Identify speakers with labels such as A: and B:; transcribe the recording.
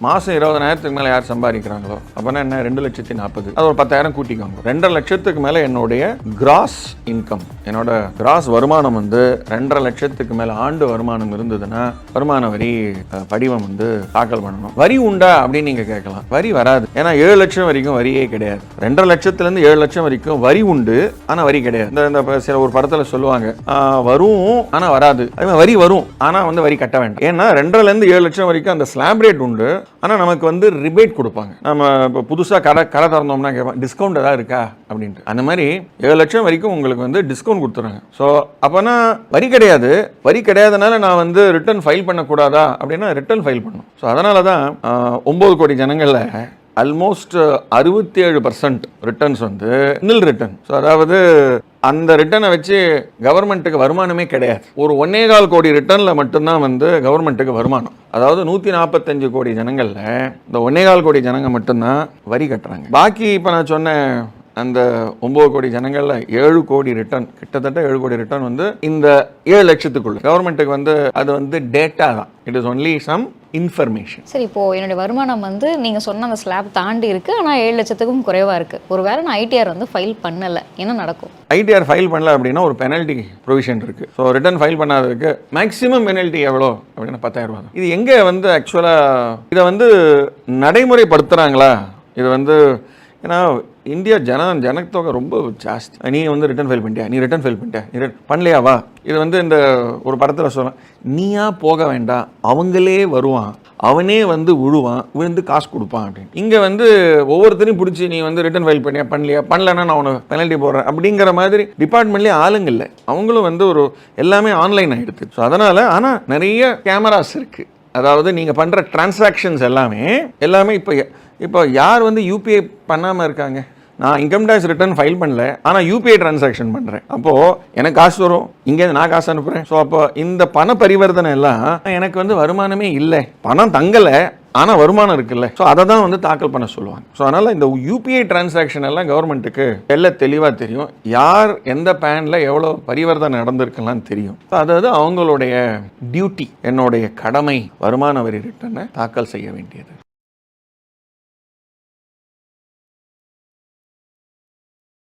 A: மாதம் 20,000க்கு மேலே யார் சம்பாதிக்கிறாங்களோ அப்போனா என்ன 2,40,000 அது ஒரு 10,000 கூட்டிக்கோங்க. 2,50,000 மேலே என்னுடைய கிராஸ் இன்கம், என்னோட கிராஸ் வருமானம் வந்து 2,50,000 மேலே ஆண்டு வருமானம் இருந்ததுன்னா வருமான வரி படிவம் வந்து தாக்கல் பண்ணணும். வரி உண்டா அப்படின்னு நீங்கள் கேட்கலாம். வரி வராது. ஏன்னா 7 லட்சம் வரைக்கும் வரியே கிடையாது. 2,50,000 லட்சத்துலேருந்து 7 லட்சம் வரைக்கும் வரி உண்டு, ஆனால் வரி கிடையாது. இந்த சில ஒரு படத்தில் சொல்லுவாங்க வரும் ஆனால் வராது, அது வரி வரும் ஆனால் வந்து வரி கட்ட வேண்டாம். ஏன்னா 2,50,000 7 லட்சம் வரைக்கும் அந்த ஸ்லாப் ரேட் உண்டு, ஆனால் நமக்கு வந்து ரிபேட் கொடுப்பாங்க. நம்ம இப்போ புதுசாக கடை திறந்தோம்னா கேட்பாங்க டிஸ்கவுண்ட் ஏதாவது இருக்கா அப்படின்ட்டு. அந்த மாதிரி 7 லட்சம் வரைக்கும் உங்களுக்கு வந்து டிஸ்கவுண்ட் கொடுத்துறாங்க. ஸோ அப்போனா வரி கிடையாது. வரி கிடையாதுனால நான் வந்து ரிட்டர்ன் ஃபைல் பண்ணக்கூடாதா அப்படின்னா ரிட்டர்ன் ஃபைல் பண்ணணும். ஸோ அதனால தான் 9 கோடி ஜனங்களில் ஆல்மோஸ்ட் 67% ரிட்டர்ன்ஸ் வந்து நில் ரிட்டர்ன். ஸோ அதாவது அந்த ரிட்டர்னை வச்சு கவர்மெண்ட்டுக்கு வருமானமே கிடையாது. ஒரு 1.25 கோடி ரிட்டர்னில் மட்டும்தான் வந்து கவர்மெண்ட்டுக்கு வருமானம். அதாவது 145 கோடி ஜனங்களில் இந்த 1.25 கோடி ஜனங்க மட்டும்தான் வரி கட்டுறாங்க. பாக்கி இப்போ நான் சொன்ன அந்த 9 கோடி ஜனங்களில் 7 கோடி ரிட்டர்ன், கிட்டத்தட்ட 7 கோடி ரிட்டர்ன் வந்து இந்த 7 லட்சத்துக்குள்ள கவர்மெண்ட்டுக்கு வந்து அது வந்து டேட்டா தான். It is only some information.
B: சரி, இப்போ என்னுடைய வருமானம் வந்து நீங்கள் சொன்ன அந்த ஸ்லாப் தாண்டி இருக்குது, ஆனால் 7 லட்சத்துக்கும் குறைவாக இருக்குது. ஒரு வேளை நான் ஐடிஆர் வந்து ஃபைல் பண்ணலை, என்ன நடக்கும்?
A: ஐடிஆர் ஃபைல் பண்ணல அப்படின்னா ஒரு பெனல்ட்டி ப்ரொவிஷன் இருக்குது. ஸோ ரிட்டர்ன் ஃபைல் பண்ணாததுக்கு மேக்ஸிமம் பெனல்ட்டி எவ்வளோ அப்படின்னா 10,000 ரூபா தான். இது எங்கே வந்து ஆக்சுவலாக இதை வந்து நடைமுறைப்படுத்துகிறாங்களா? இது வந்து ஏன்னா இந்தியா ஜனத்தொகை ரொம்ப ஜாஸ்தி. நீ வந்து ரிட்டர்ன் ஃபைல் பண்ணிட்டியா, நீ ரிட்டர்ன் ஃபைல் பண்ணிட்டியா, நீ பண்ணலையாவா? இது வந்து இந்த ஒரு படத்தில் சொல்லலாம், நீயா போக வேண்டாம், அவங்களே வருவான், அவனே வந்து விழுந்து காசு கொடுப்பான் அப்படின்னு. இங்கே வந்து ஒவ்வொருத்தரையும் பிடிச்சி நீ வந்து ரிட்டர்ன் ஃபைல் பண்ணியா, பண்ணலன்னா நான் உனக்கு பெனல்ட்டி போடுறேன் அப்படிங்கிற மாதிரி டிபார்ட்மெண்ட்லேயே ஆளுங்க இல்லை. அவங்களும் வந்து ஒரு எல்லாமே ஆன்லைன் ஆகிடுது. ஸோ அதனால் ஆனால் நிறைய கேமராஸ் இருக்குது. அதாவது நீங்கள் பண்ணுற டிரான்சாக்ஷன்ஸ் எல்லாமே இப்போ யார் வந்து யூபிஐ பண்ணாமல் இருக்காங்க? நான் இன்கம் டேக்ஸ் ரிட்டர்ன் ஃபைல் பண்ணல, ஆனால் யூபிஐ டிரான்சாக்ஷன் பண்ணுறேன். அப்போது எனக்கு காசு வரும், இங்கேருந்து நான் காசு அனுப்புகிறேன். ஸோ அப்போ இந்த பண பரிவர்த்தனை எல்லாம் எனக்கு வந்து வருமானமே இல்லை, பணம் தங்கலை, ஆனால் வருமானம் இருக்குல்ல. ஸோ அதை தான் வந்து தாக்கல் பண்ண சொல்லுவாங்க. ஸோ அதனால் இந்த யூபிஐ டிரான்சாக்ஷன் எல்லாம் கவர்மெண்ட்டுக்கு எல்லாம் தெளிவாக தெரியும். யார் எந்த பேனில் எவ்வளோ பரிவர்த்தனை நடந்திருக்கலாம் தெரியும். ஸோ அதாவது அவங்களுடைய டியூட்டி, என்னுடைய கடமை வருமான வரி ரிட்டர்னை தாக்கல் செய்ய வேண்டியது.